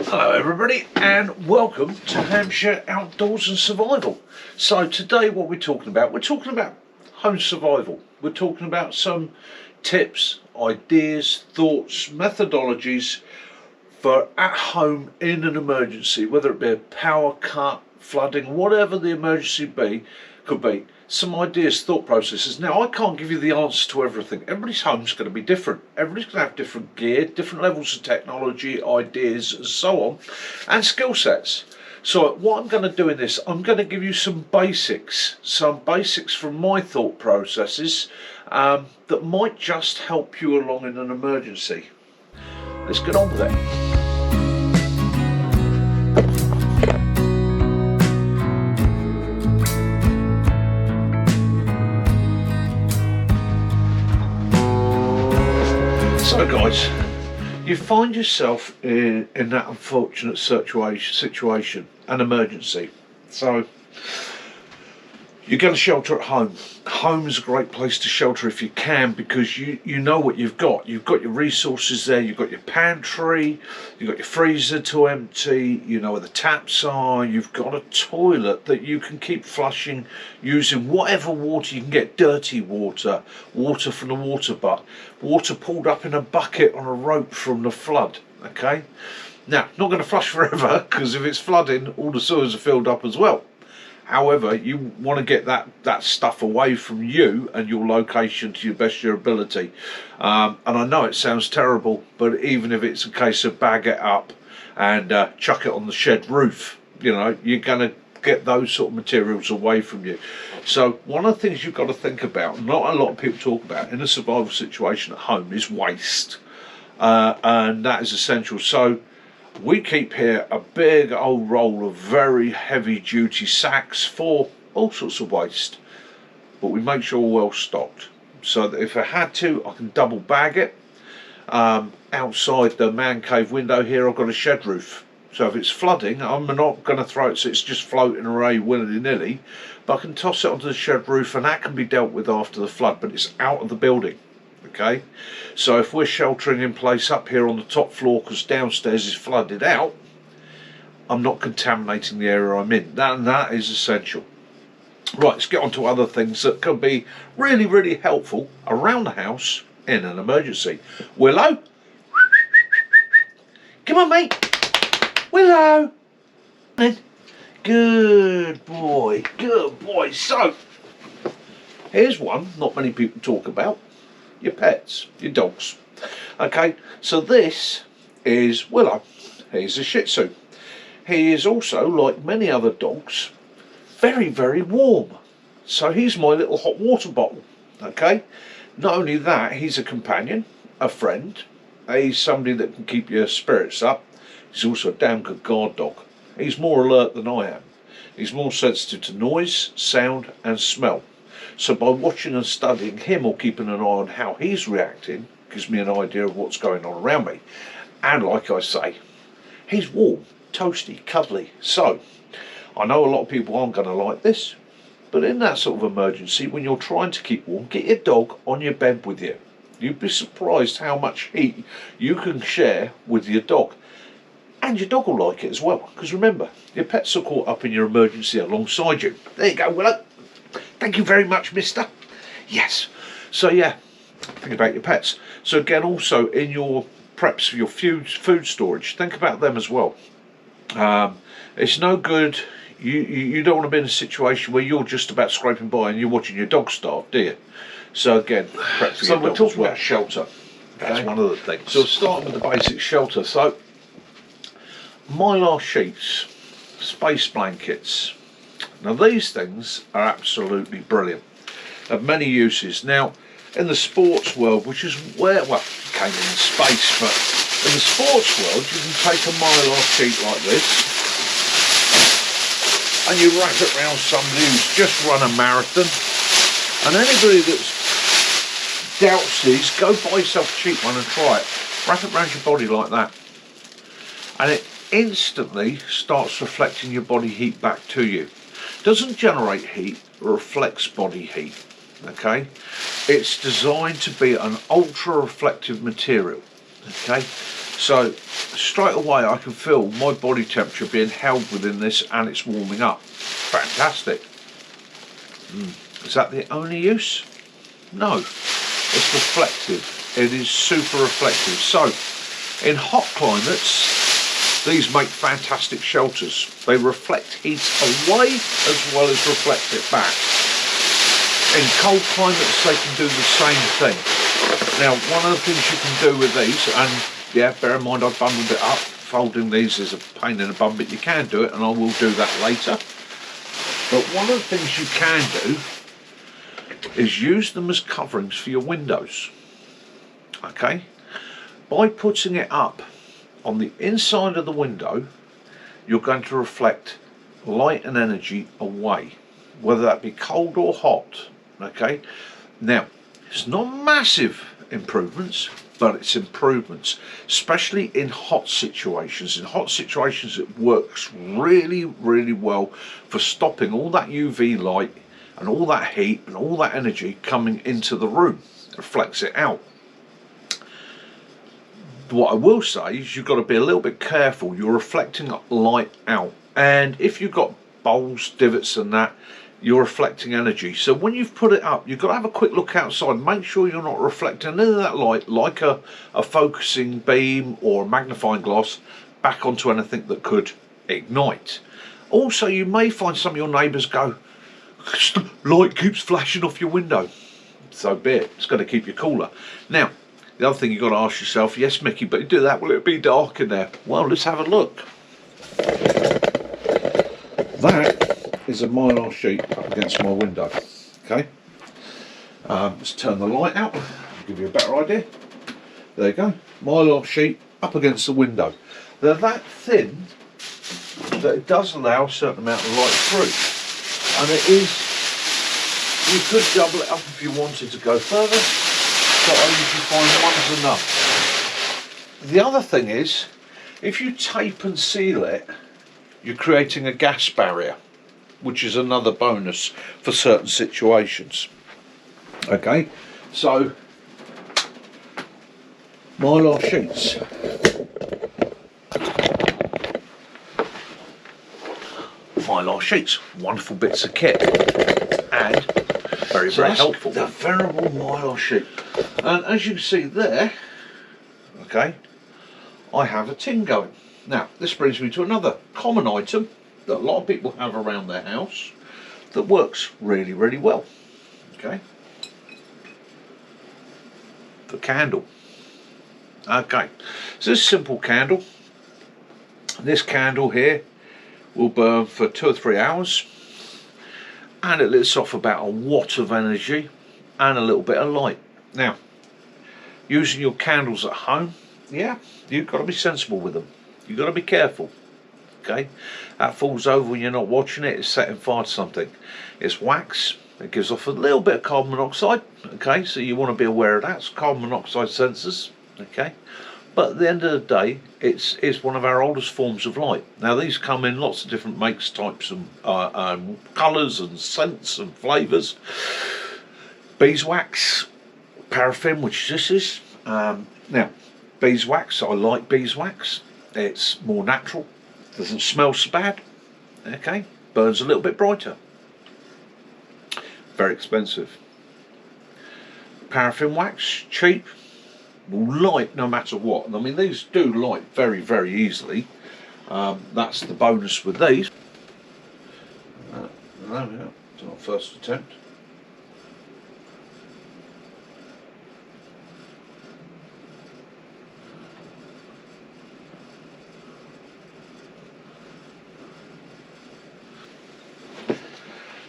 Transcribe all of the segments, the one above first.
Hello everybody and welcome to Hampshire Outdoors and Survival. So today what we're talking about home survival. We're talking about some tips, ideas, thoughts, methodologies for at home in an emergency, whether it be a power cut, flooding, whatever the emergency could be. Some ideas, thought processes. Now I can't give you the answer to everything. Everybody's home's going to be different. Everybody's going to have different gear, different levels of technology, ideas and so on, and skill sets. So what I'm going to do in this, I'm going to give you some basics from my thought processes that might just help you along in an emergency. Let's get on with it. So guys, you find yourself in that unfortunate situation, an emergency. So you're going to shelter at home. Home is a great place to shelter if you can, because you know what you've got. You've got your resources there. You've got your pantry, you've got your freezer to empty, you know where the taps are, you've got a toilet that you can keep flushing using whatever water you can get. Dirty water, water from the water butt, water pulled up in a bucket on a rope from the flood. Okay, now not going to flush forever, because if it's flooding all the sewers are filled up as well. However, you want to get that stuff away from you and your location to your best of your ability. And I know it sounds terrible, but even if it's a case of bag it up and chuck it on the shed roof, you know, you're going to get those sort of materials away from you. So one of the things you've got to think about, not a lot of people talk about in a survival situation at home, is waste. And that is essential. So we keep here a big old roll of very heavy duty sacks for all sorts of waste, but we make sure we're well stocked, so that if I had to, I can double bag it. Outside the man cave window here, I've got a shed roof, so if it's flooding, I'm not going to throw it so it's just floating away willy-nilly, but I can toss it onto the shed roof and that can be dealt with after the flood, but it's out of the building. Okay, so if we're sheltering in place up here on the top floor because downstairs is flooded out, I'm not contaminating the area I'm in. That is essential. Right, let's get on to other things that can be really helpful around the house in an emergency. Willow, come on mate, Willow, good boy, good boy. So here's one not many people talk about: your pets, your dogs. Okay, so this is Willow. He's a Shih Tzu. He is also, like many other dogs, very warm. So he's my little hot water bottle. Okay, not only that, he's a companion, a friend. He's somebody that can keep your spirits up. He's also a damn good guard dog. He's more alert than I am. He's more sensitive to noise, sound and smell. So by watching and studying him, or keeping an eye on how he's reacting, gives me an idea of what's going on around me. And like I say, he's warm, toasty, cuddly. So I know a lot of people aren't going to like this, but in that sort of emergency, when you're trying to keep warm, get your dog on your bed with you. You'd be surprised how much heat you can share with your dog. And your dog will like it as well, because remember, your pets are caught up in your emergency alongside you. There you go, Willow. Thank you very much, mister. Yes. So yeah, think about your pets. So again, also in your preps for your food storage, think about them as well. It's no good, you don't want to be in a situation where you're just about scraping by and you're watching your dog starve, do you? So again, prep for your dog. So we're talking about shelter. That's one of the things. So starting with the basic shelter. So mylar sheets, space blankets. Now these things are absolutely brilliant, have many uses. Now in the sports world, which is where, well, it came in space, but in the sports world you can take a mylar sheet like this and you wrap it around somebody who's just run a marathon, and anybody that doubts these, go buy yourself a cheap one and try it. Wrap it around your body like that and it instantly starts reflecting your body heat back to you. Doesn't generate heat, reflects body heat. Okay, it's designed to be an ultra reflective material. Okay, so straight away I can feel my body temperature being held within this, and it's warming up. Fantastic. Is that the only use? No, it's reflective. It is super reflective. So in hot climates, these make fantastic shelters. They reflect heat away as well as reflect it back. In cold climates, they can do the same thing. Now, one of the things you can do with these, and yeah, bear in mind I've bundled it up. Folding these is a pain in the bum, but you can do it, and I will do that later. But one of the things you can do is use them as coverings for your windows. Okay? By putting it up on the inside of the window, you're going to reflect light and energy away, whether that be cold or hot. Okay? Now, it's not massive improvements, but it's improvements, especially in hot situations. In hot situations, it works really, really well for stopping all that UV light and all that heat and all that energy coming into the room. It reflects it out. What I will say is you've got to be a little bit careful. You're reflecting light out, and if you've got bowls, divots and that, you're reflecting energy. So when you've put it up, you've got to have a quick look outside. Make sure you're not reflecting any of that light, like a focusing beam or a magnifying glass, back onto anything that could ignite. Also, you may find some of your neighbours go, light keeps flashing off your window. So be it. It's going to keep you cooler. Now, the other thing you've got to ask yourself, yes, Mickey, but you do that, will it be dark in there? Well, let's have a look. That is a mylar sheet up against my window. Okay, let's turn the light out, give you a better idea. There you go, mylar sheet up against the window. They're that thin that it does allow a certain amount of light through, and it is, you could double it up if you wanted to go further, but I usually find one's enough. The other thing is, if you tape and seal it, you're creating a gas barrier, which is another bonus for certain situations. Okay, so mylar sheets. Mylar sheets, wonderful bits of kit, and very, very helpful. The venerable mylar sheet. And as you can see there, okay, I have a tin going. Now, this brings me to another common item that a lot of people have around their house that works really, really well. Okay, the candle. Okay, so this simple candle, this candle here will burn for 2 or 3 hours, and it lets off about a watt of energy and a little bit of light. Now, using your candles at home, yeah, you've got to be sensible with them. You've got to be careful. Okay, that falls over when you're not watching it, it's setting fire to something. It's wax, it gives off a little bit of carbon monoxide. Okay, so you want to be aware of that. It's carbon monoxide sensors. Okay, but at the end of the day, it's one of our oldest forms of light. Now, these come in lots of different makes, types, and colours and scents and flavours. Beeswax, paraffin, which this is. Now, beeswax, I like beeswax. It's more natural, doesn't smell so bad. Okay, burns a little bit brighter. Very expensive. Paraffin wax, cheap, will light no matter what. I mean, these do light very, very easily. That's the bonus with these. There we go. It's our first attempt.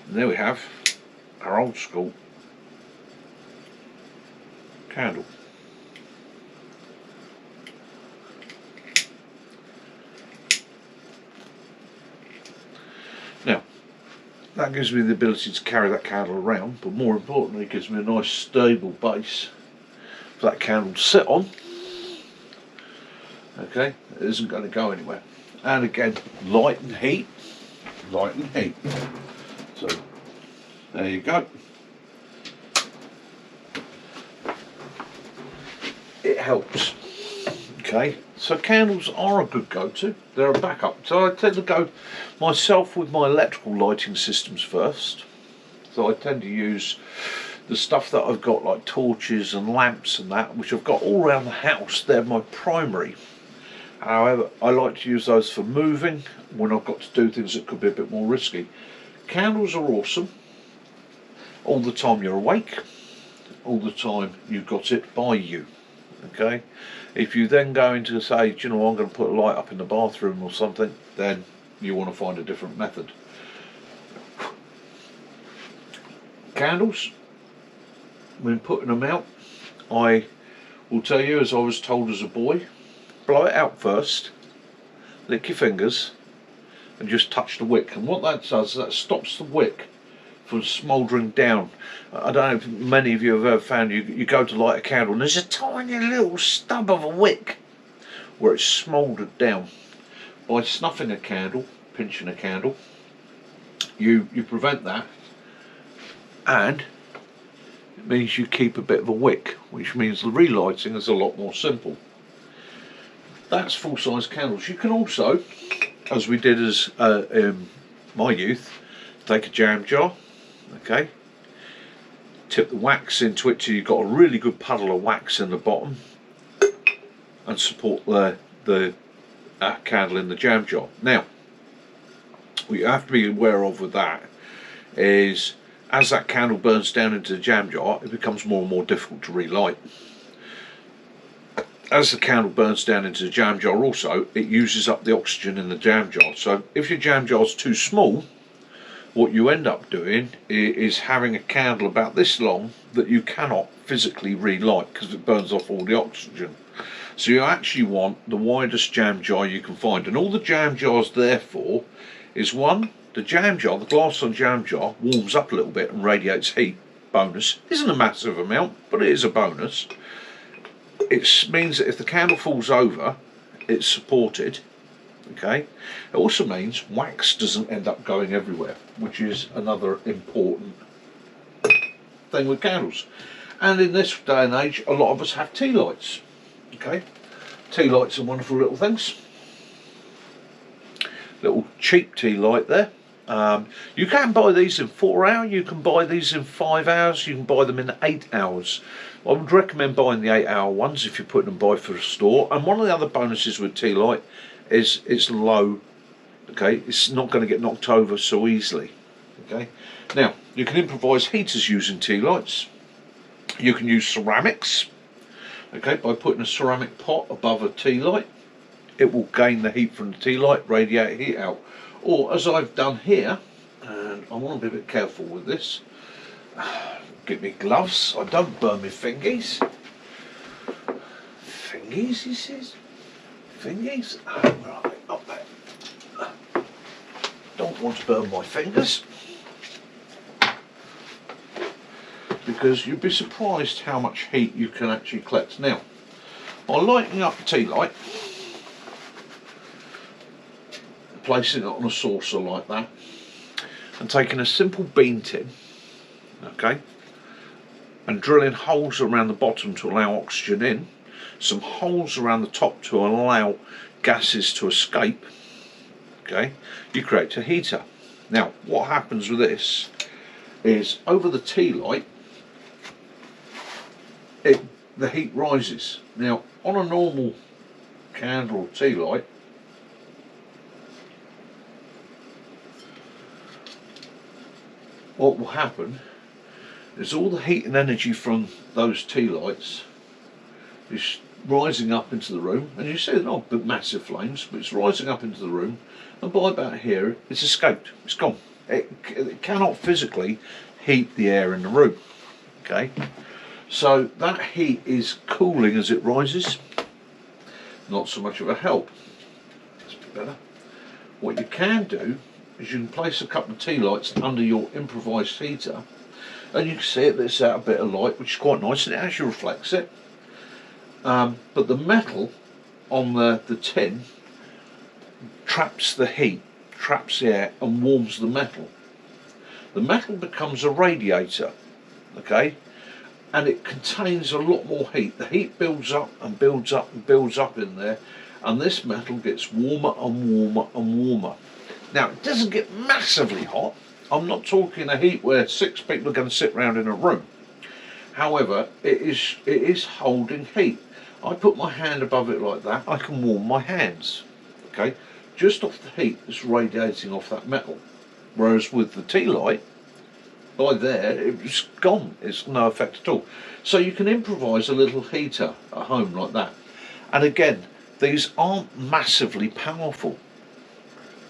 And there we have our old school candle. Now, that gives me the ability to carry that candle around, but more importantly, it gives me a nice stable base for that candle to sit on. Okay, it isn't going to go anywhere. And again, light and heat, light and heat. So, there you go. It helps. Okay, so candles are a good go-to. They're a backup. So I tend to go myself with my electrical lighting systems first. So I tend to use the stuff that I've got, like torches and lamps and that, which I've got all around the house. They're my primary. However, I like to use those for moving when I've got to do things that could be a bit more risky. Candles are awesome. All the time you're awake, all the time you've got it by you. Okay, if you then go into say, do you know, I'm going to put a light up in the bathroom or something, then you want to find a different method. Candles, when putting them out, I will tell you, as I was told as a boy, blow it out first, lick your fingers, and just touch the wick. And what that does is that stops the wick from smouldering down. I don't know if many of you have ever found you go to light a candle and there's a tiny little stub of a wick where it's smouldered down. By snuffing a candle, pinching a candle, you prevent that, and it means you keep a bit of a wick, which means the relighting is a lot more simple. That's full-size candles. You can also, as we did as in my youth, take a jam jar, okay, tip the wax into it till you've got a really good puddle of wax in the bottom, and support the candle in the jam jar. Now, what you have to be aware of with that is, as that candle burns down into the jam jar, it becomes more and more difficult to relight. As the candle burns down into the jam jar also, it uses up the oxygen in the jam jar. So if your jam jar is too small, what you end up doing is having a candle about this long that you cannot physically relight because it burns off all the oxygen. So you actually want the widest jam jar you can find, and all the jam jar's there for is, one, the jam jar, the glass on jam jar, warms up a little bit and radiates heat. Bonus. Isn't a massive amount, but it is a bonus. It means that if the candle falls over, it's supported. Okay. It also means wax doesn't end up going everywhere, which is another important thing with candles. And in this day and age, a lot of us have tea lights. Okay. Tea lights are wonderful little things. Little cheap tea light there. You can buy these in 4 hours, you can buy these in 5 hours, you can buy them in 8 hours. I would recommend buying the 8-hour ones if you're putting them by for a store. And one of the other bonuses with tea light is it's low. Okay, it's not going to get knocked over so easily. Okay, now you can improvise heaters using tea lights. You can use ceramics. Okay, by putting a ceramic pot above a tea light, it will gain the heat from the tea light, radiate heat out. Or as I've done here, and I want to be a bit careful with this. Get me gloves, I don't burn my fingies. Fingies, he says? Fingies? Oh, where are they? Up there. Don't want to burn my fingers. Because you'd be surprised how much heat you can actually collect. Now, by lighting up the tea light, placing it on a saucer like that, and taking a simple bean tin, okay, and drilling holes around the bottom to allow oxygen in, some holes around the top to allow gases to escape, okay, you create a heater. Now what happens with this is, over the tea light, the heat rises. Now on a normal candle or tea light, what will happen is all the heat and energy from those tea lights is rising up into the room, and you see they're not massive flames, but it's rising up into the room, and by about here it's escaped, it's gone. It cannot physically heat the air in the room. Okay, so that heat is cooling as it rises, not so much of a help. That's a bit better. What you can do is you can place a couple of tea lights under your improvised heater, and you can see it lets out a bit of light, which is quite nice, and it actually reflects it. But the metal on the tin traps the heat, traps the air, and warms the metal. The metal becomes a radiator, okay, and it contains a lot more heat. The heat builds up and builds up and builds up in there, and this metal gets warmer and warmer and warmer. Now, it doesn't get massively hot. I'm not talking a heat where 6 people are going to sit around in a room. However, it is holding heat. I put my hand above it like that, I can warm my hands, okay, just off the heat that's radiating off that metal. Whereas with the tea light, by there, it's gone, it's no effect at all. So you can improvise a little heater at home like that. And again, these aren't massively powerful,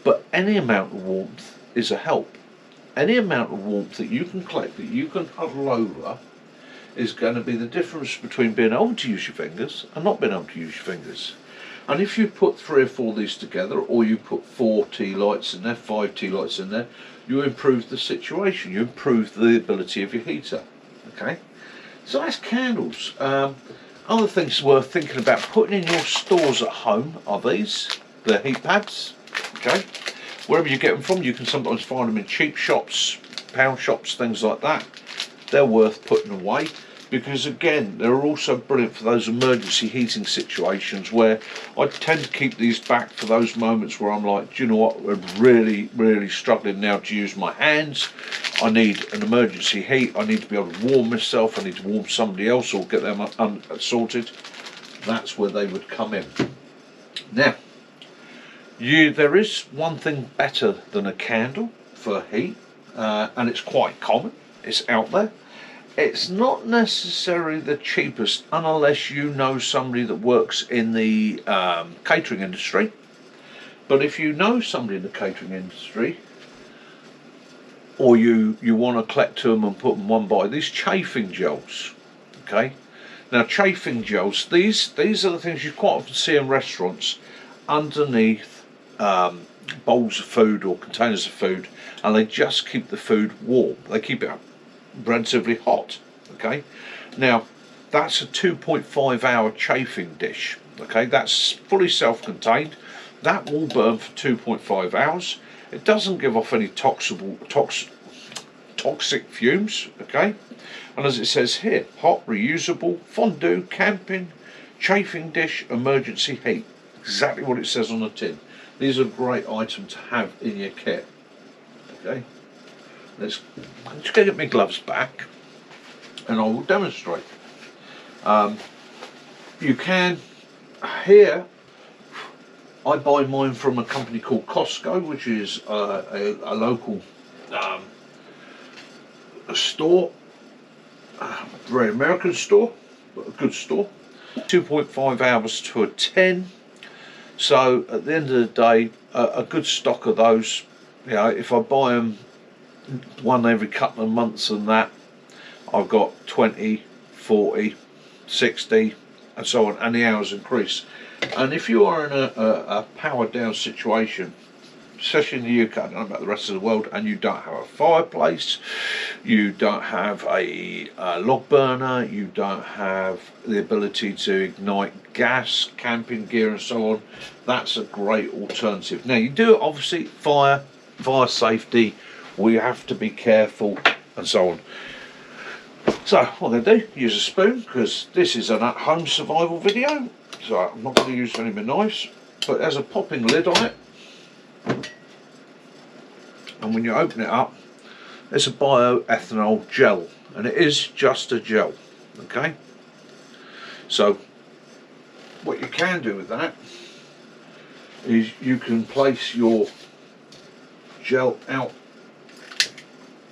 but any amount of warmth is a help. Any amount of warmth that you can collect, that you can huddle over, is going to be the difference between being able to use your fingers and not being able to use your fingers. And if you put 3 or 4 of these together, or you put 4 tea lights in there, 5 tea lights in there, you improve the situation, you improve the ability of your heater. Okay, so that's candles. Other things worth thinking about putting in your stores at home are these, the heat pads. Okay, wherever you get them from, you can sometimes find them in cheap shops, pound shops, things like that. They're worth putting away, because again, they're also brilliant for those emergency heating situations where I tend to keep these back for those moments where I'm like, do you know what, I'm really struggling now to use my hands. I need an emergency heat, I need to be able to warm myself, I need to warm somebody else or get them sorted. That's where they would come in. Now, there is one thing better than a candle for heat, and it's quite common. It's out there. It's not necessarily the cheapest unless you know somebody that works in the catering industry. But if you know somebody in the catering industry, or you want to collect them and put them one by, these chafing gels. Okay, now chafing gels, these are the things you quite often see in restaurants underneath bowls of food or containers of food, and they just keep the food warm. They keep it relatively hot. Okay, now that's a 2.5 hour chafing dish. Okay, that's fully self-contained. That will burn for 2.5 hours. It doesn't give off any toxic fumes. Okay, and as it says here, hot, reusable, fondue, camping, chafing dish, emergency heat. Exactly what it says on the tin. These are a great item to have in your kit. Okay, I'm just going to get my gloves back and I will demonstrate. You can, here, I buy mine from a company called Costco, which is a local store, very American store, but a good store. 2.5 hours to a tin. So at the end of the day, a good stock of those, you know, if I buy them one every couple of months and that, I've got 20, 40, 60 and so on, and the hours increase. And if you are in a powered down situation, especially in the UK, I don't know about the rest of the world, and you don't have a fireplace, you don't have a log burner, you don't have the ability to ignite gas, camping gear and so on, that's a great alternative. Now you do obviously fire safety, we have to be careful and so on. So what I'm going to do, use a spoon, because this is an at-home survival video, so I'm not going to use any of my knives, but there's a popping lid on it, and when you open it up, it's a bioethanol gel, and it is just a gel. Okay, so what you can do with that is you can place your gel out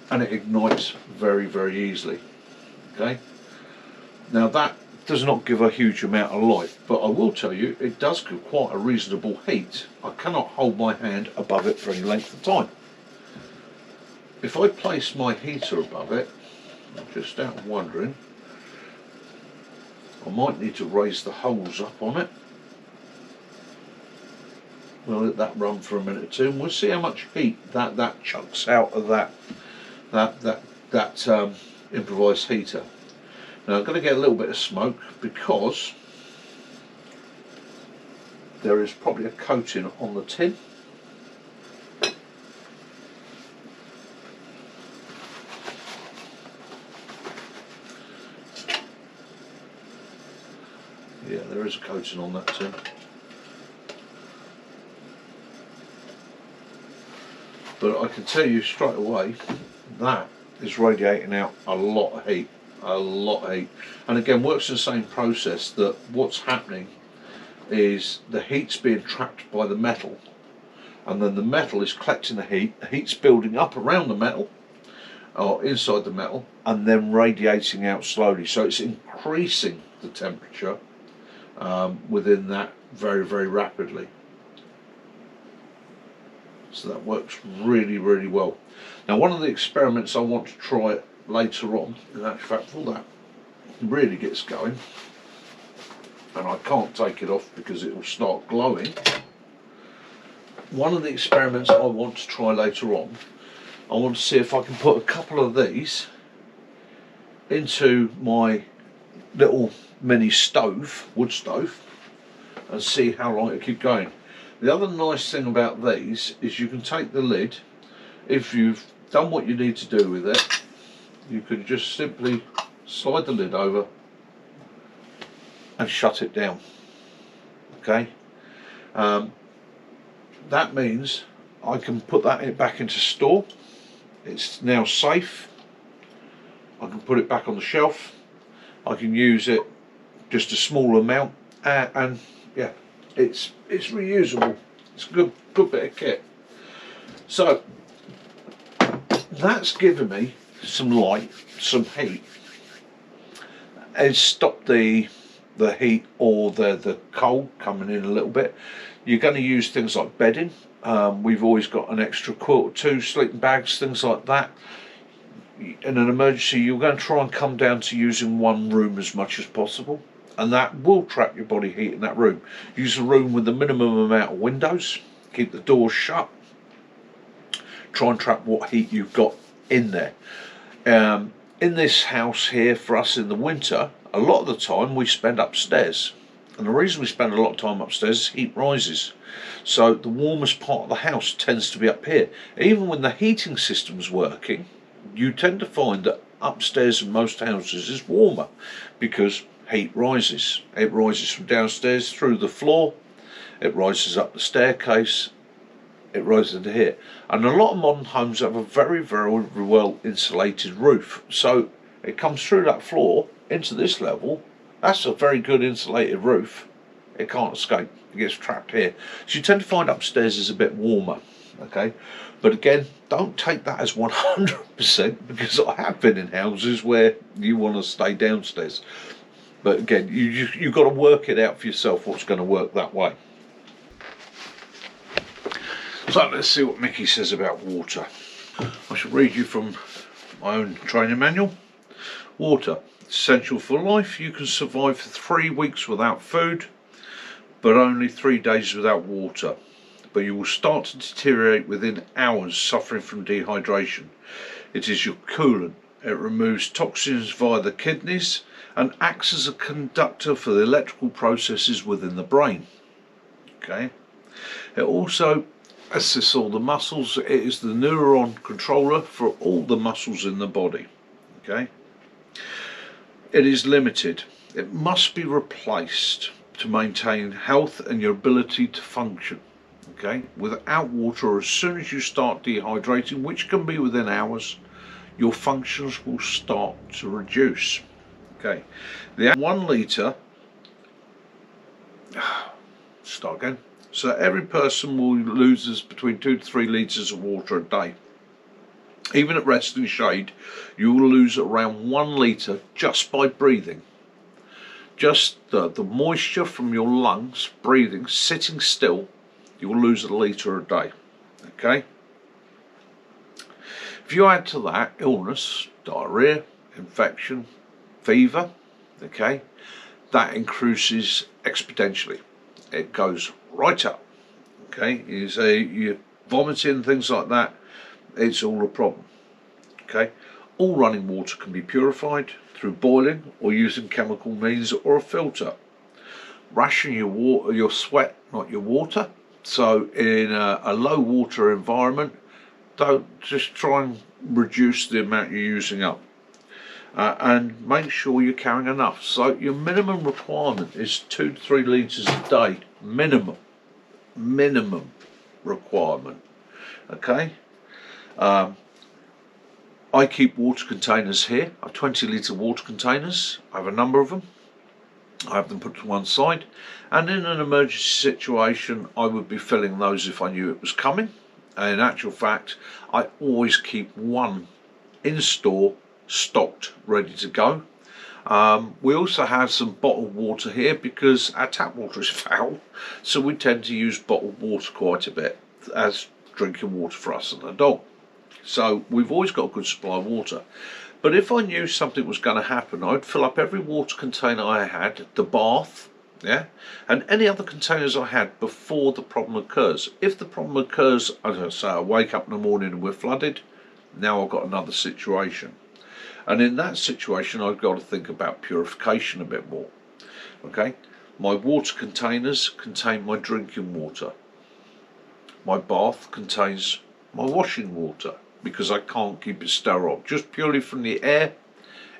and it ignites very easily. Okay, now that does not give a huge amount of light, but I will tell you it does give quite a reasonable heat. I cannot hold my hand above it for any length of time. If I place my heater above it, I'm just out wondering, I might need to raise the holes up on it. We'll let that run for a minute or two and we'll see how much heat that chucks out of that improvised heater. Now I'm going to get a little bit of smoke because there is probably a coating on the tin. there is a coating on that tin. But I can tell you straight away, that is radiating out a lot of heat. A lot of heat. And again, works in the same process, that what's happening is the heat's being trapped by the metal, and then the metal is collecting the heat's building up around the metal, or inside the metal, and then radiating out slowly. So it's increasing the temperature within that very, very rapidly. So that works really, really well. Now, one of the experiments I want to try later on, in actual fact, before that really gets going, and I can't take it off because it will start glowing. One of the experiments I want to try later on, I want to see if I can put a couple of these into my little mini stove, wood stove, and see how long it keep going. The other nice thing about these is you can take the lid, if you've done what you need to do with it, you can just simply slide the lid over and shut it down. Okay, that means I can put that back into store. It's now safe. I can put it back on the shelf. I can use it just a small amount, and yeah, it's reusable. It's a good bit of kit. So that's given me some light, some heat. It's stopped the heat or the cold coming in a little bit. You're going to use things like bedding. We've always got an extra quilt or two, sleeping bags, things like that. In an emergency, you're going to try and come down to using one room as much as possible, and that will trap your body heat in that room. Use a room with the minimum amount of windows, keep the doors shut, try and trap what heat you've got in there. In this house here, for us in the winter, a lot of the time we spend upstairs, and the reason we spend a lot of time upstairs is heat rises, so the warmest part of the house tends to be up here. Even when the heating system's working, you tend to find that upstairs in most houses is warmer because heat rises. It rises from downstairs through the floor, it rises up the staircase, it rises into here. And a lot of modern homes have a very, very well insulated roof, so it comes through that floor into this level. That's a very good insulated roof. It can't escape, it gets trapped here. So you tend to find upstairs is a bit warmer. Okay, but again, don't take that as 100%, because I have been in houses where you want to stay downstairs. But again, you've got to work it out for yourself what's going to work that way. So let's see what Mickey says about water. I shall read you from my own training manual. Water, essential for life. You can survive for 3 weeks without food, but only 3 days without water. But you will start to deteriorate within hours, suffering from dehydration. It is your coolant. It removes toxins via the kidneys and acts as a conductor for the electrical processes within the brain. Okay. It also assists all the muscles. It is the neuron controller for all the muscles in the body. Okay. It is limited. It must be replaced to maintain health and your ability to function. Okay, without water, as soon as you start dehydrating, which can be within hours, your functions will start to reduce. Okay, the 1 litre, start again. So every person will lose between 2 to 3 litres of water a day. Even at rest and shade, you will lose around 1 litre just by breathing. Just the moisture from your lungs, breathing, sitting still, you will lose 1 litre a day. Okay. If you add to that illness, diarrhea, infection, fever, okay, that increases exponentially. It goes right up. Okay, you say you're vomiting, things like that, it's all a problem. Okay, all running water can be purified through boiling or using chemical means or a filter. Ration your water, your sweat, not your water. So in a low water environment, don't just try and reduce the amount you're using up. and make sure you're carrying enough. So your minimum requirement is 2 to 3 litres a day, minimum requirement. Okay. I keep water containers here. I have 20 litre water containers. I have a number of them. I have them put to one side, and in an emergency situation I would be filling those if I knew it was coming. And in actual fact, I always keep one in store, stocked, ready to go. We also have some bottled water here because our tap water is foul, so we tend to use bottled water quite a bit as drinking water for us and the dog. So we've always got a good supply of water. But if I knew something was going to happen, I'd fill up every water container I had, the bath, yeah, and any other containers I had before the problem occurs. If the problem occurs, as I say, I wake up in the morning and we're flooded, now I've got another situation. And in that situation, I've got to think about purification a bit more. Okay, my water containers contain my drinking water. My bath contains my washing water, because I can't keep it sterile. Just purely from the air,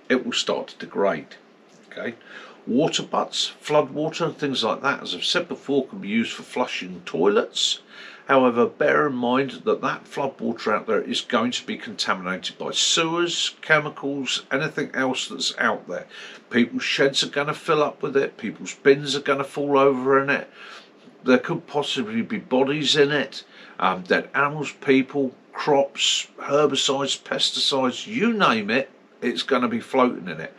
it will start to degrade. Okay, water butts, flood water, things like that, as I've said before, can be used for flushing toilets. However, bear in mind that that flood water out there is going to be contaminated by sewers, chemicals, anything else that's out there. People's sheds are going to fill up with it. People's bins are going to fall over in it. There could possibly be bodies in it, dead animals, people, crops, herbicides, pesticides, you name it, it's going to be floating in it.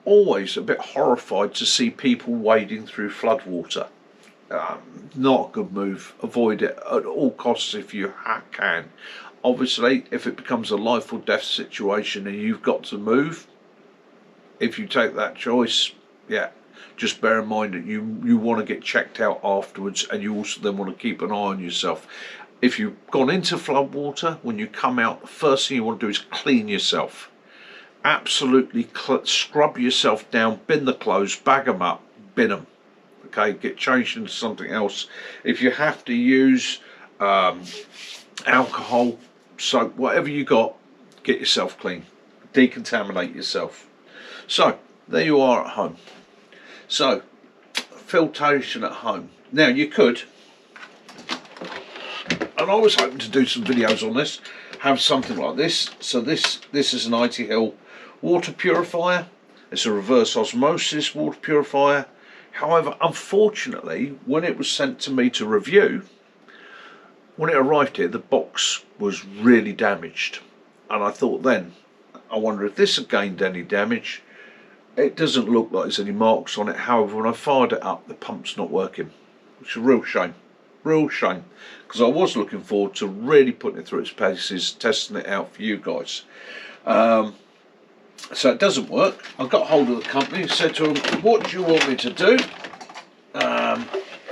Always a bit horrified to see people wading through flood water. Not a good move. Avoid it at all costs if you can. Obviously, if it becomes a life or death situation and you've got to move, if you take that choice, yeah, just bear in mind that you want to get checked out afterwards, and you also then want to keep an eye on yourself. If you've gone into flood water, when you come out, the first thing you want to do is clean yourself. Absolutely scrub yourself down, bin the clothes, bag them up, bin them. Okay, get changed into something else. If you have to use alcohol, soap, whatever you got, get yourself clean. Decontaminate yourself. So, there you are at home. So, filtration at home. Now, you could, and I was hoping to do some videos on this, have something like this. So this is an IT Hill water purifier. It's a reverse osmosis water purifier. However, unfortunately, when it was sent to me to review, when it arrived here, the box was really damaged. And I thought then, I wonder if this had gained any damage. It doesn't look like there's any marks on it. However, when I fired it up, the pump's not working, which is a real shame. Real shame, because I was looking forward to really putting it through its paces, testing it out for you guys. So it doesn't work. I got hold of the company, said to them, what do you want me to do?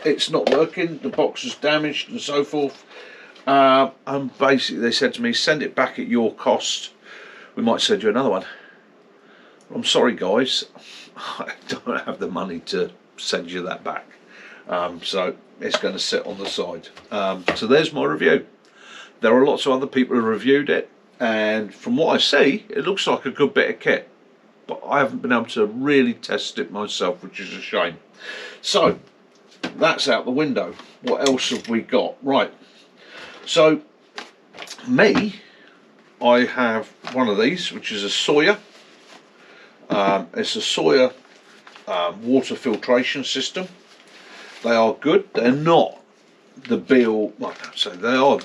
It's not working, the box is damaged and so forth. And basically they said to me, send it back at your cost. We might send you another one. I'm sorry guys, I don't have the money to send you that back. So it's going to sit on the side. So there's my review. There are lots of other people who reviewed it, and from what I see, it looks like a good bit of kit, but I haven't been able to really test it myself, which is a shame. So that's out the window. What else have we got? Right, so I have one of these, which is a Sawyer. It's a Sawyer water filtration system. They are good. They're not the be-all. Well, so they are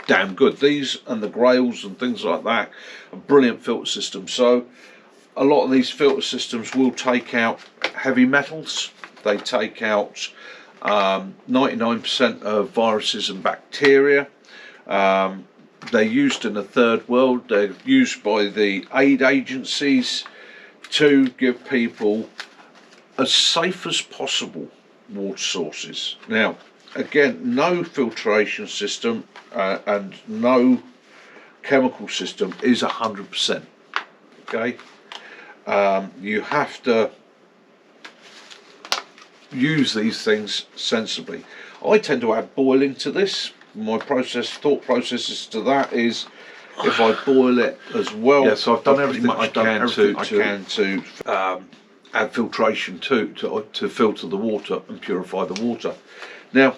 damn good. These and the Grails and things like that are brilliant filter systems. So a lot of these filter systems will take out heavy metals. They take out 99% of viruses and bacteria. They're used in the third world. They're used by the aid agencies to give people as safe as possible water sources. Now, again, no filtration system and no chemical system is 100%. Okay, you have to use these things sensibly. I tend to add boiling to this. My thought process to that is if I boil it as well. Yeah, so I've done everything I can to add filtration to filter the water and purify the water. Now,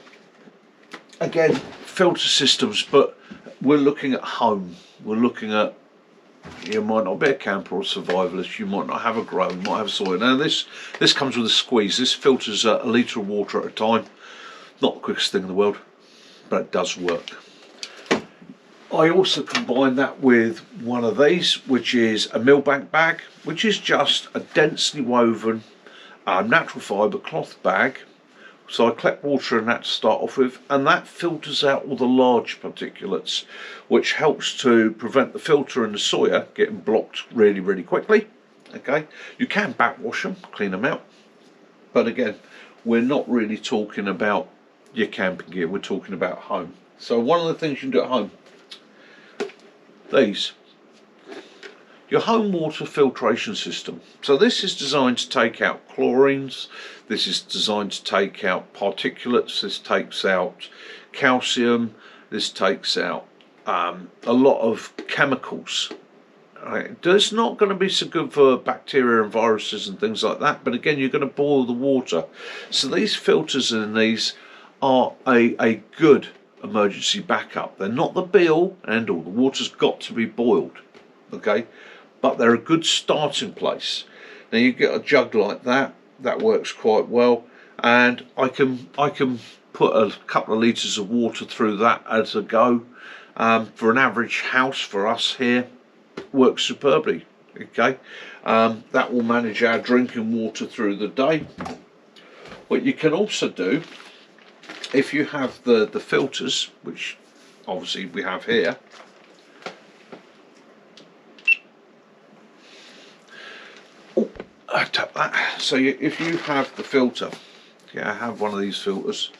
again, filter systems, but we're looking at home. We're looking at, you might not be a camper or survivalist, you might not have a grow, you might have a soil. Now this comes with a squeeze. This filters a litre of water at a time. Not the quickest thing in the world, but it does work. I also combine that with one of these, which is a millbank bag, which is just a densely woven natural fibre cloth bag. So I collect water in that to start off with, and that filters out all the large particulates, which helps to prevent the filter and the soya getting blocked really, really quickly. Okay, you can backwash them, clean them out, but again, we're not really talking about your camping gear, we're talking about home. So one of the things you can do at home, these, your home water filtration system. So this is designed to take out chlorines, this is designed to take out particulates, this takes out calcium, this takes out a lot of chemicals. Right. It's not going to be so good for bacteria and viruses and things like that, but again, you're going to boil the water. So these filters in these are a good emergency backup. They're not the be-all and end-all. The water's got to be boiled, okay? But they're a good starting place. Now you get a jug like that works quite well, and I can put a couple of litres of water through that as a go. For an average house for us here, works superbly, okay? That will manage our drinking water through the day. What you can also do, if you have the filters, which obviously we have here, I tap that. So if you have the filter, yeah, I have one of these filters,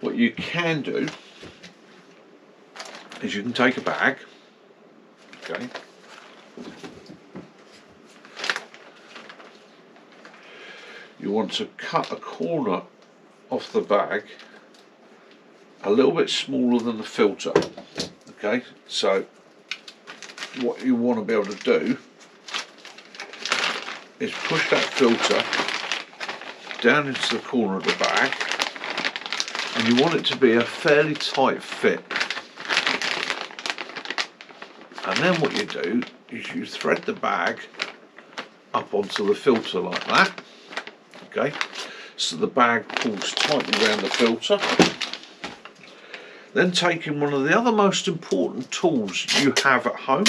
what you can do is you can take a bag, okay, you want to cut a corner off the bag a little bit smaller than the filter, okay? So what you want to be able to do is push that filter down into the corner of the bag, and you want it to be a fairly tight fit. And then what you do is you thread the bag up onto the filter like that, okay? So the bag pulls tightly around the filter. Then taking one of the other most important tools you have at home,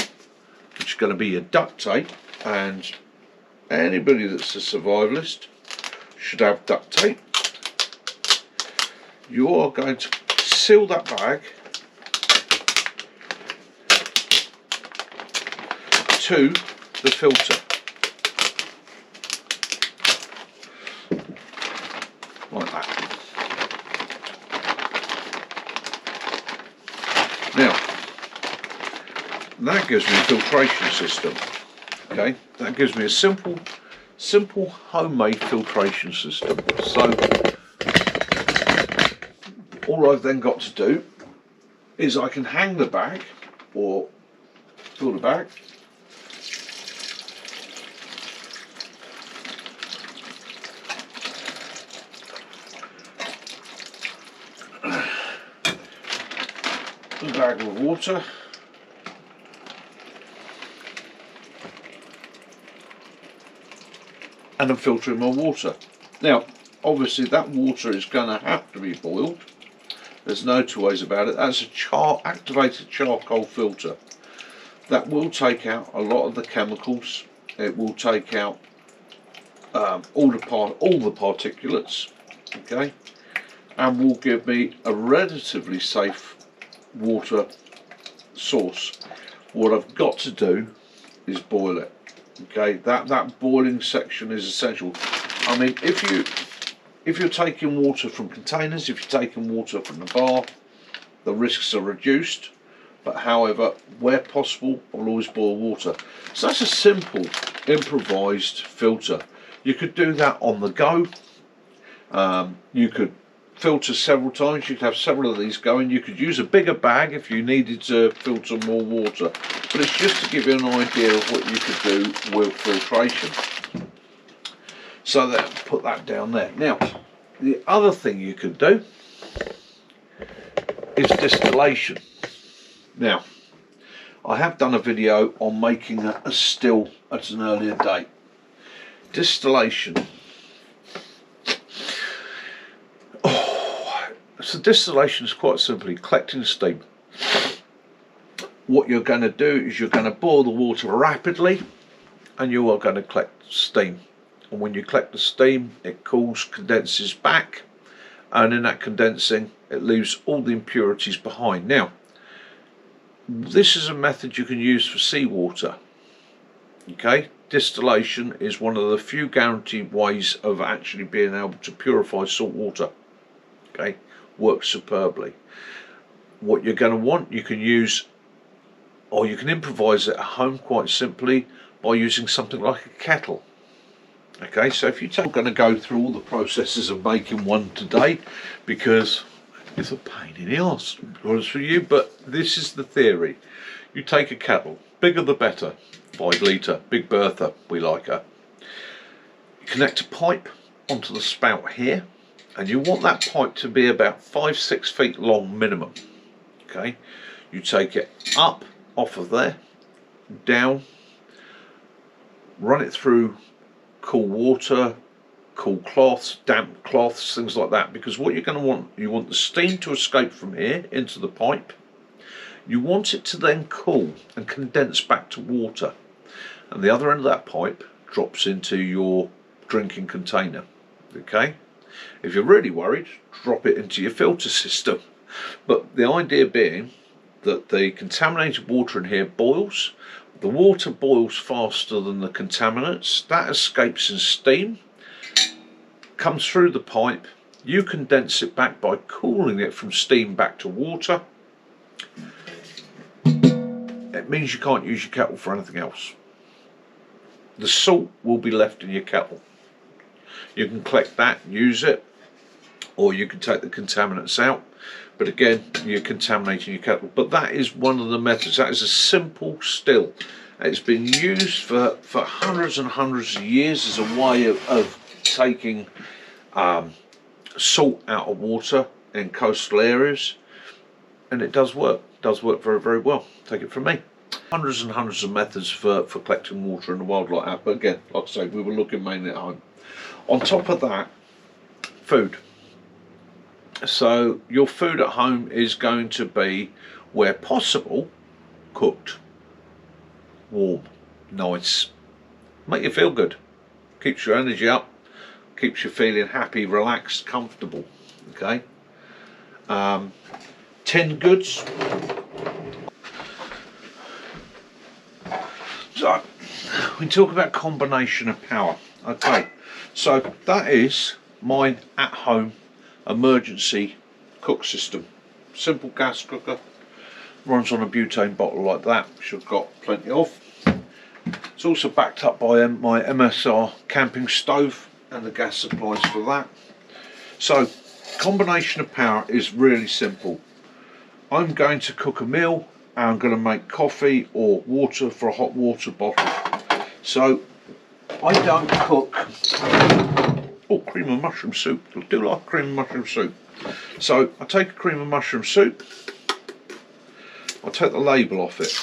which is going to be your duct tape, and anybody that's a survivalist should have duct tape. You are going to seal that bag to the filter, like that. Now, that gives me a filtration system, okay? That gives me a simple homemade filtration system. So, all I've then got to do is I can hang the bag, or fill the bag, the bag of water, and I'm filtering my water. Now obviously that water is going to have to be boiled, there's no two ways about it. That's a activated charcoal filter. That will take out a lot of the chemicals, it will take out all the particulates, okay, and will give me a relatively safe water source. What I've got to do is boil it, okay? That boiling section is essential. I mean, if you're taking water from containers, if you're taking water from the bar, the risks are reduced, but however, where possible, I'll always boil water. So that's a simple improvised filter. You could do that on the go. You could filter several times. You could have several of these going. You could use a bigger bag if you needed to filter more water, but it's just to give you an idea of what you could do with filtration. So that, put that down there. Now, the other thing you could do is distillation. Now, I have done a video on making a still at an earlier date. Distillation. So distillation is quite simply collecting steam. What you're going to do is you're going to boil the water rapidly, and you are going to collect steam. And when you collect the steam, it cools, condenses back, and in that condensing, it leaves all the impurities behind. Now, this is a method you can use for seawater. Okay, distillation is one of the few guaranteed ways of actually being able to purify salt water. Okay, works superbly. What you're going to want, you can use, or you can improvise it at home quite simply by using something like a kettle. Okay, so if I'm going to go through all the processes of making one today, because it's a pain in the arse, to be honest with you, but this is the theory. You take a kettle, bigger the better, 5 litre, Big Bertha, we like her. You connect a pipe onto the spout here, and you want that pipe to be about 5-6 feet long minimum. Okay, you take it up off of there, down, run it through cool water, cool cloths, damp cloths, things like that, because what you're going to want, you want the steam to escape from here into the pipe. You want it to then cool and condense back to water, and the other end of that pipe drops into your drinking container. Okay, if you're really worried, drop it into your filter system. But the idea being that the contaminated water in here boils. The water boils faster than the contaminants. That escapes in steam, comes through the pipe. You condense it back by cooling it from steam back to water. It means you can't use your kettle for anything else. The salt will be left in your kettle. You can collect that, use it, or you can take the contaminants out. But again, you're contaminating your kettle. But that is one of the methods. That is a simple still. It's been used for hundreds and hundreds of years as a way of taking salt out of water in coastal areas. And it does work. It does work very, very well. Take it from me. Hundreds and hundreds of methods for collecting water in the wild like that. But again, like I say, we were looking mainly at home. On top of that, food. So your food at home is going to be, where possible, cooked, warm, nice, make you feel good, keeps your energy up, keeps you feeling happy, relaxed, comfortable. Okay, tinned goods. So we talk about combination of power. Okay, so that is my at-home emergency cook system. Simple gas cooker, runs on a butane bottle like that, which I've got plenty of. It's also backed up by my MSR camping stove and the gas supplies for that. So combination of power is really simple. I'm going to cook a meal, and I'm going to make coffee or water for a hot water bottle. So I don't cook. Oh, cream of mushroom soup. I do like cream of mushroom soup. So I take a cream of mushroom soup. I take the label off it.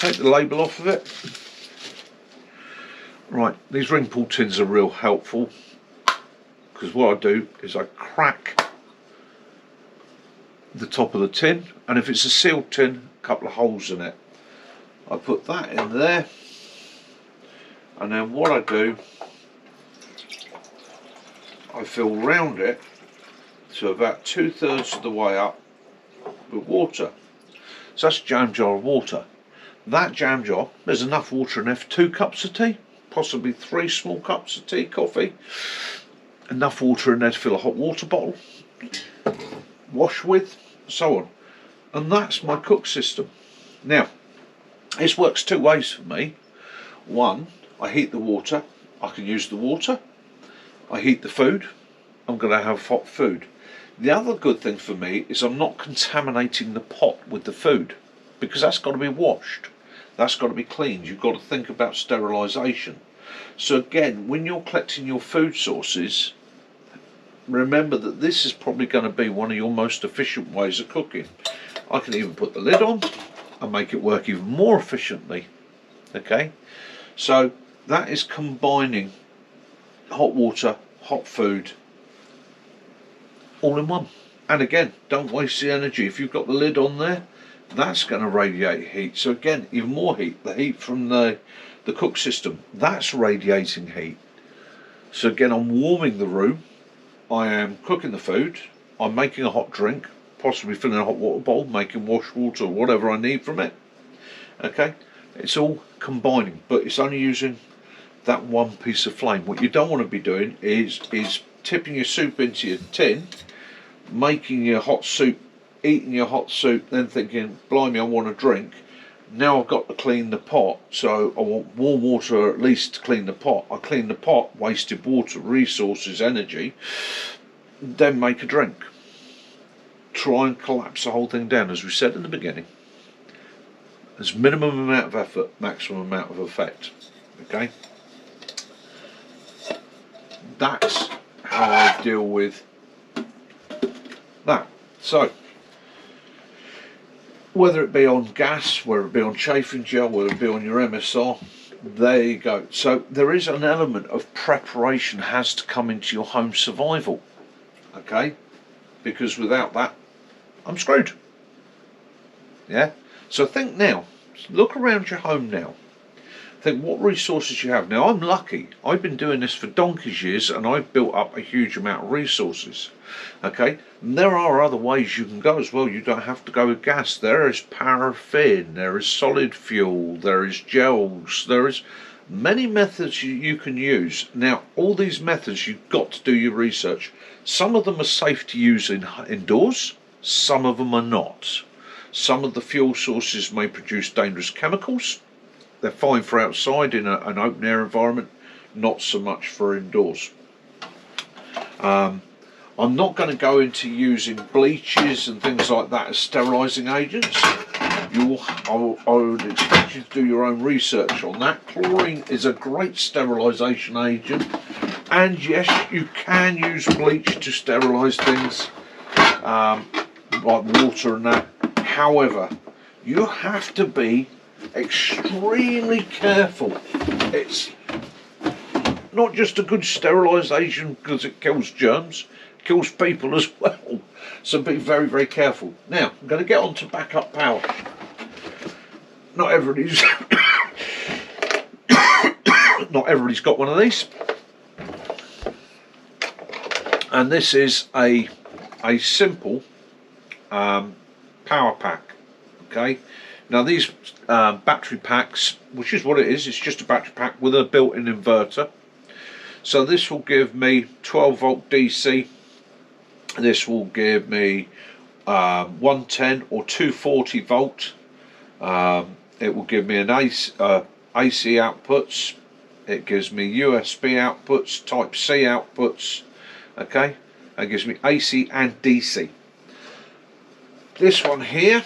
Take the label off of it. Right, these ring pull tins are real helpful, because what I do is I crack the top of the tin, and if it's a sealed tin, a couple of holes in it. I put that in there. And then what I do, I fill round it to about 2/3 of the way up with water. So that's a jam jar of water. That jam jar, there's enough water in there for 2 cups of tea, possibly 3 small cups of tea, coffee. Enough water in there to fill a hot water bottle, wash with, so on. And that's my cook system. Now, this works 2 ways for me. One, I heat the water, I can use the water. I heat the food. I'm going to have hot food. The other good thing for me is I'm not contaminating the pot with the food, because that's got to be washed. That's got to be cleaned. You've got to think about sterilisation. So again, when you're collecting your food sources, remember that this is probably going to be one of your most efficient ways of cooking. I can even put the lid on and make it work even more efficiently. Okay, so that is combining hot water, hot food, all in one. And again, don't waste the energy. If you've got the lid on there, that's going to radiate heat. So again, even more heat. The heat from the cook system, that's radiating heat. So again, I'm warming the room. I am cooking the food. I'm making a hot drink, possibly filling a hot water bowl, making wash water or whatever I need from it. Okay, it's all combining, but it's only using that one piece of flame. What you don't want to be doing is tipping your soup into your tin, making your hot soup, eating your hot soup, then thinking, blimey, I want a drink. Now I've got to clean the pot, so I want warm water at least to clean the pot. I clean the pot, wasted water, resources, energy, then make a drink. Try and collapse the whole thing down, as we said in the beginning. There's minimum amount of effort, maximum amount of effect. Okay? That's how I deal with that. So, whether it be on gas, whether it be on chafing gel, whether it be on your MSR, there you go. So there is an element of preparation has to come into your home survival. Okay? Because without that, I'm screwed. Yeah? So think now, look around your home now. Think what resources you have. Now I'm lucky, I've been doing this for donkey's years and I've built up a huge amount of resources. Okay, and there are other ways you can go as well. You don't have to go with gas. There is paraffin, there is solid fuel, there is gels, there is many methods you can use. Now all these methods, you've got to do your research. Some of them are safe to use indoors, some of them are not. Some of the fuel sources may produce dangerous chemicals. They're fine for outside in an open air environment, not so much for indoors. I'm not going to go into using bleaches and things like that as sterilising agents. I would expect you to do your own research on that. Chlorine is a great sterilisation agent, and yes, you can use bleach to sterilise things like water and that. However, you have to be extremely careful. It's not just a good sterilisation because it kills germs, it kills people as well. So be very, very careful. Now, I'm going to get on to backup power. Not everybody's not everybody's got one of these. And this is a simple power pack. Okay. Now these battery packs, which is what it is, it's just a battery pack with a built-in inverter. So this will give me 12 volt DC. This will give me 110 or 240 volt. It will give me an AC outputs. It gives me USB outputs, Type C outputs. Okay, it gives me AC and DC. This one here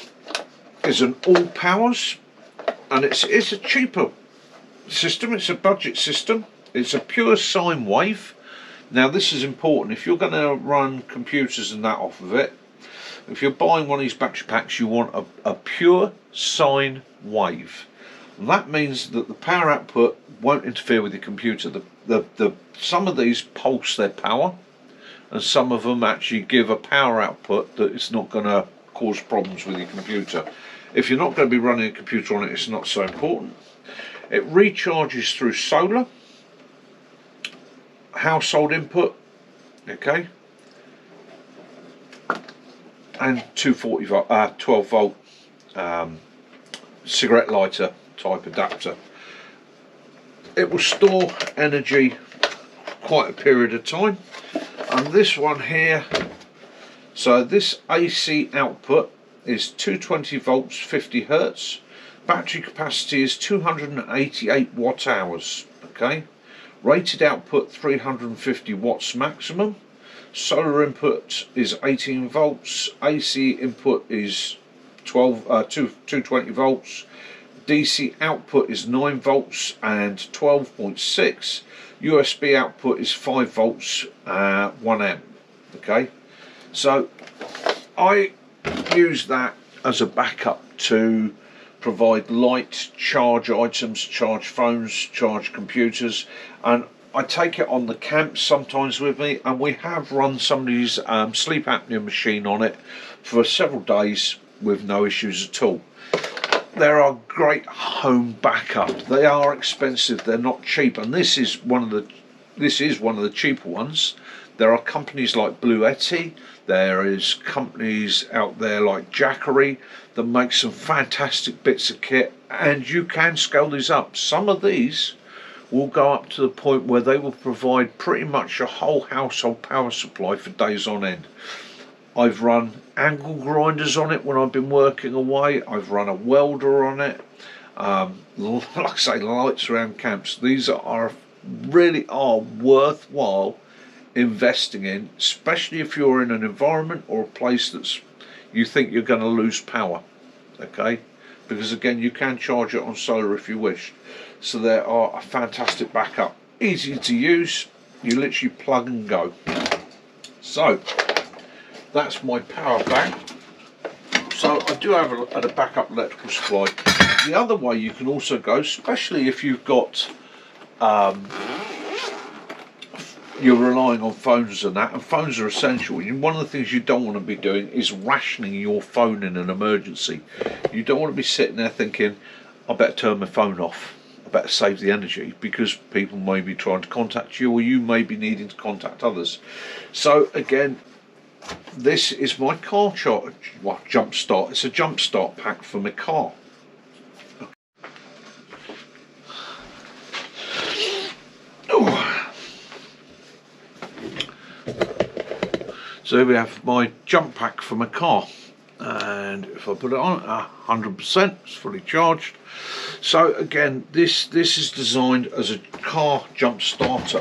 is an all powers, and it's a cheaper system. It's a budget system. It's a pure sine wave. Now this is important if you're going to run computers and that off of it. If you're buying one of these battery packs, you want a pure sine wave. And that means that the power output won't interfere with your computer. Some of these pulse their power, and some of them actually give a power output that it's not going to cause problems with your computer. If you're not going to be running a computer on it, it's not so important. It recharges through solar, household input, okay, and 240 volt, 12 volt cigarette lighter type adapter. It will store energy quite a period of time. And this one here, so this AC output is 220 volts, 50 hertz. Battery capacity is 288 watt hours. Okay, Rated output 350 watts maximum. Solar input is 18 volts. AC input is 220 volts. DC output is 9 volts and 12.6. USB output is 5 volts, 1 amp. Okay, so I use that as a backup to provide light, charge items, charge phones, charge computers, and I take it on the camp sometimes with me, and we have run somebody's sleep apnea machine on it for several days with no issues at all. There are great home backup. They are expensive, they're not cheap, and this is one of the cheaper ones. There are companies like Blue Yeti, there is companies out there like Jackery that make some fantastic bits of kit, and you can scale these up. Some of these will go up to the point where they will provide pretty much a whole household power supply for days on end. I've run angle grinders on it when I've been working away. I've run a welder on it. Like I say, lights around camps. These really are worthwhile investing in, especially if you're in an environment or a place that's you think you're going to lose power. Okay, because again, you can charge it on solar if you wish. So they are a fantastic backup. Easy to use. You literally plug and go. So that's my power bank. So I do have a backup electrical supply. The other way you can also go, especially if you've got you're relying on phones and that, and phones are essential. One of the things you don't want to be doing is rationing your phone in an emergency. You don't want to be sitting there thinking, I better turn my phone off, I better save the energy, because people may be trying to contact you, or you may be needing to contact others. So again, this is my car jump start. It's a jump start pack for my car. So here we have my jump pack for my car, and if I put it on 100%, it's fully charged. So again, this is designed as a car jump starter.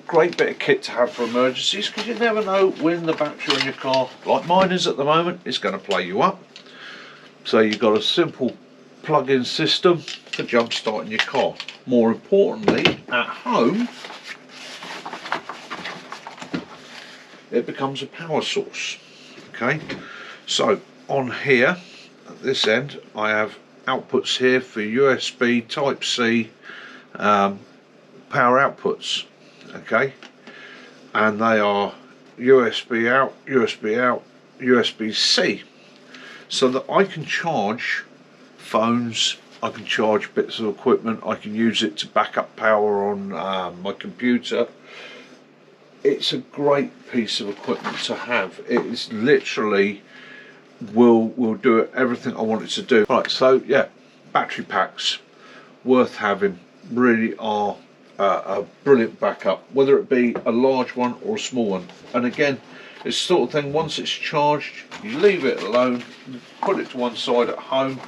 Great bit of kit to have for emergencies, because you never know when the battery on your car, like mine is at the moment, is going to play you up. So you've got a simple plug-in system for jump starting your car. More importantly, at home, it becomes a power source. Okay, so on here at this end I have outputs here for USB type C power outputs. Okay, and they are USB out, USB-C, so that I can charge phones, I can charge bits of equipment, I can use it to back up power on my computer. It's a great piece of equipment to have. It is literally will do everything I want it to do. Right, so yeah, battery packs worth having. Really are a brilliant backup, whether it be a large one or a small one. And again, it's the sort of thing, once it's charged, you leave it alone, put it to one side at home,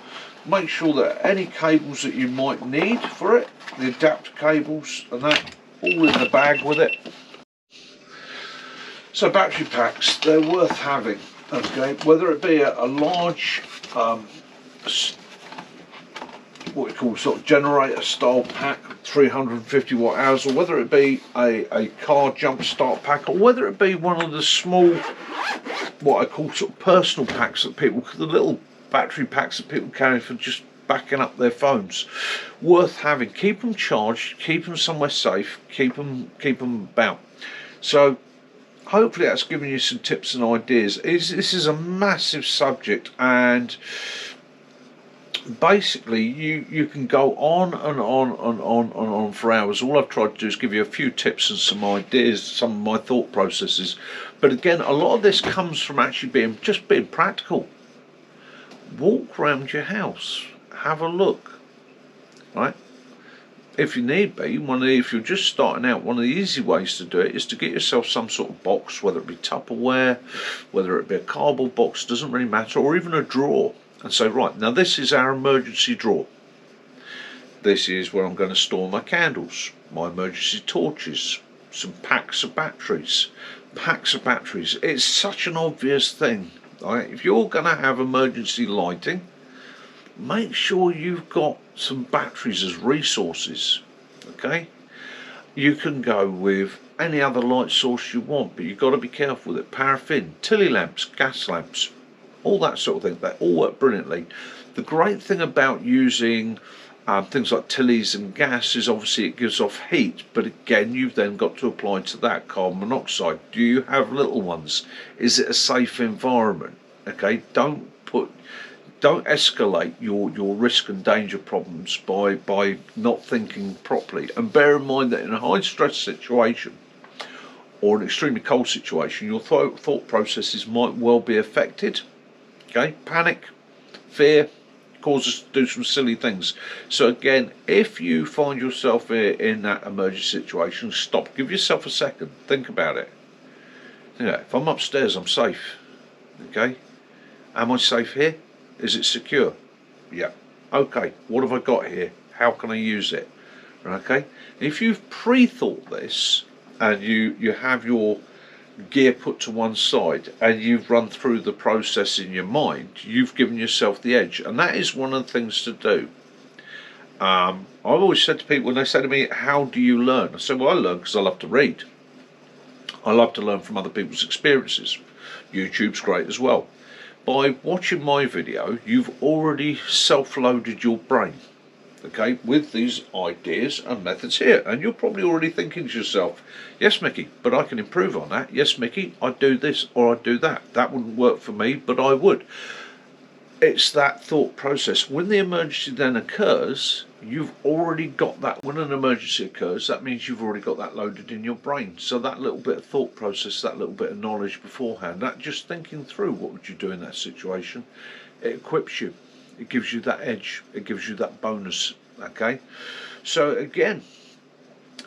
make sure that any cables that you might need for it, the adapter cables and that, all in the bag with it. So battery packs, they're worth having. Okay, whether it be a large what we call sort of generator style pack, 350 watt hours, or whether it be a car jump start pack, or whether it be one of the small, what I call sort of personal packs that people, the little battery packs that people carry for just backing up their phones. Worth having. Keep them charged, keep them somewhere safe, keep them about. So hopefully that's given you some tips and ideas. This is a massive subject, and basically you can go on and on for hours. All I've tried to do is give you a few tips and some ideas, some of my thought processes. But again, a lot of this comes from actually being practical. Walk around your house, have a look, right? If you need be, if you're just starting out, one of the easy ways to do it is to get yourself some sort of box, whether it be Tupperware, whether it be a cardboard box, doesn't really matter, or even a drawer, and say, right, now this is our emergency drawer. This is where I'm going to store my candles, my emergency torches, some packs of batteries. It's such an obvious thing. Right? If you're going to have emergency lighting, make sure you've got some batteries as resources. Okay? You can go with any other light source you want, but you've got to be careful with it. Paraffin, tilly lamps, gas lamps, all that sort of thing. They all work brilliantly. The great thing about using things like tillies and gas is obviously it gives off heat, but again you've then got to apply to that carbon monoxide. Do you have little ones? Is it a safe environment? Okay, don't escalate your risk and danger problems by not thinking properly. And bear in mind that in a high stress situation or an extremely cold situation, your thought processes might well be affected. Okay, panic, fear causes to do some silly things. So again, if you find yourself in that emergency situation, stop, give yourself a second, think about it. If I'm upstairs, I'm safe. Okay, am I safe here? Is it secure? Yeah. Okay, what have I got here? How can I use it? Okay, if you've pre-thought this and you have your gear put to one side and you've run through the process in your mind, you've given yourself the edge, and that is one of the things to do. I've always said to people when they say to me, how do you learn? I say, well, I learn because I love to read. I love to learn from other people's experiences. YouTube's great as well. By watching my video, you've already self-loaded your brain, okay, with these ideas and methods here, and you're probably already thinking to yourself, yes Mickey, but I can improve on that. Yes Mickey, I'd do this or I'd do that. That wouldn't work for me, but I would. It's that thought process. When the emergency then occurs, you've already got that. When an emergency occurs, that means you've already got that loaded in your brain. So that little bit of thought process, that little bit of knowledge beforehand, that just thinking through what would you do in that situation, it equips you. It gives you that edge. It gives you that bonus. Okay, so again,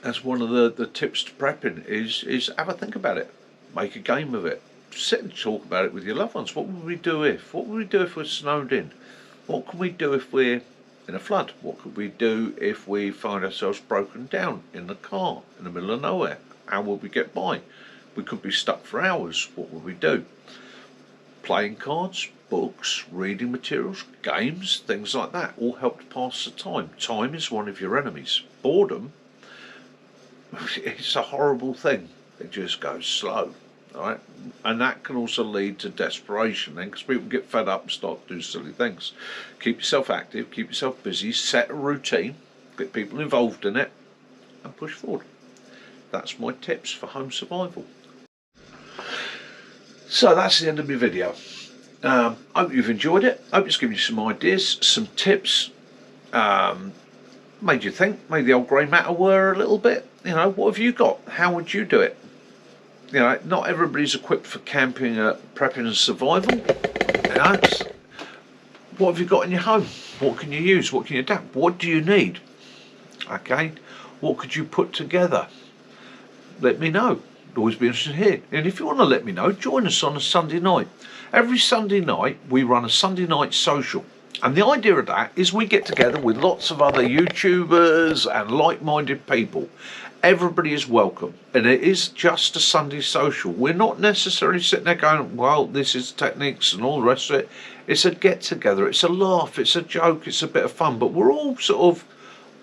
that's one of the tips to prepping is have a think about it. Make a game of it. Sit and talk about it with your loved ones. What would we do if? What would we do if we're snowed in? What can we do if we're in a flood? What could we do if we find ourselves broken down in the car in the middle of nowhere? How would we get by? We could be stuck for hours. What would we do? Playing cards, books, reading materials, games, things like that all help to pass the time. Time is one of your enemies. Boredom, it's a horrible thing. It just goes slow. Right? And that can also lead to desperation then, because people get fed up and start to do silly things. Keep yourself active, keep yourself busy, set a routine, get people involved in it, and push forward. That's my tips for home survival. So that's the end of my video. Hope you've enjoyed it. Hope it's given you some ideas, some tips, made you think, made the old grey matter whir a little bit. What have you got? How would you do it? Not everybody's equipped for camping, prepping and survival. What have you got in your home? What can you use? What can you adapt? What do you need? Okay, what could you put together? Let me know. I'd always be interested to hear. And if you want to let me know, join us on a Sunday night. Every Sunday night we run a Sunday night social. And the idea of that is we get together with lots of other YouTubers and like-minded people. Everybody is welcome, and it is just a Sunday social. We're not necessarily sitting there going, well, this is techniques and all the rest of it. It's a get-together, it's a laugh, it's a joke, it's a bit of fun, but we're all sort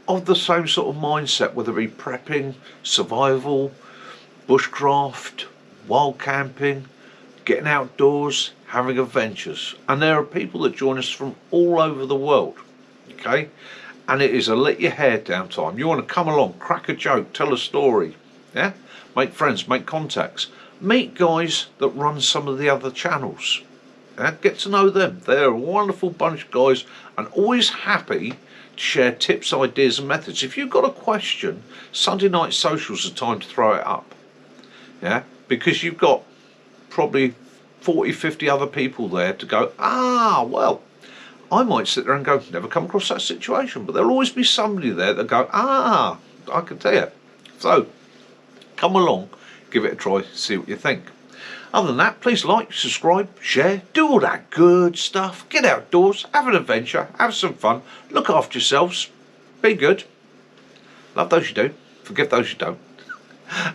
of the same sort of mindset, whether it be prepping, survival, bushcraft, wild camping, getting outdoors, having adventures. And there are people that join us from all over the world, okay? And it is a let your hair down time. You want to come along, crack a joke, tell a story, yeah? Make friends, make contacts. Meet guys that run some of the other channels. Yeah? Get to know them. They're a wonderful bunch of guys and always happy to share tips, ideas and methods. If you've got a question, Sunday night socials are time to throw it up. Yeah? Because you've got probably 40, 50 other people there to go, well, I might sit there and go, never come across that situation, but there'll always be somebody there that go, I can tell you. So, come along, give it a try, see what you think. Other than that, please like, subscribe, share, do all that good stuff. Get outdoors, have an adventure, have some fun, look after yourselves. Be good. Love those you do. Forgive those you don't.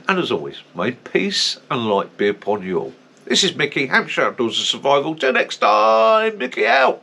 And as always, may peace and light be upon you all. This is Mickey, Hampshire Outdoors and Survival. Till next time, Mickey out.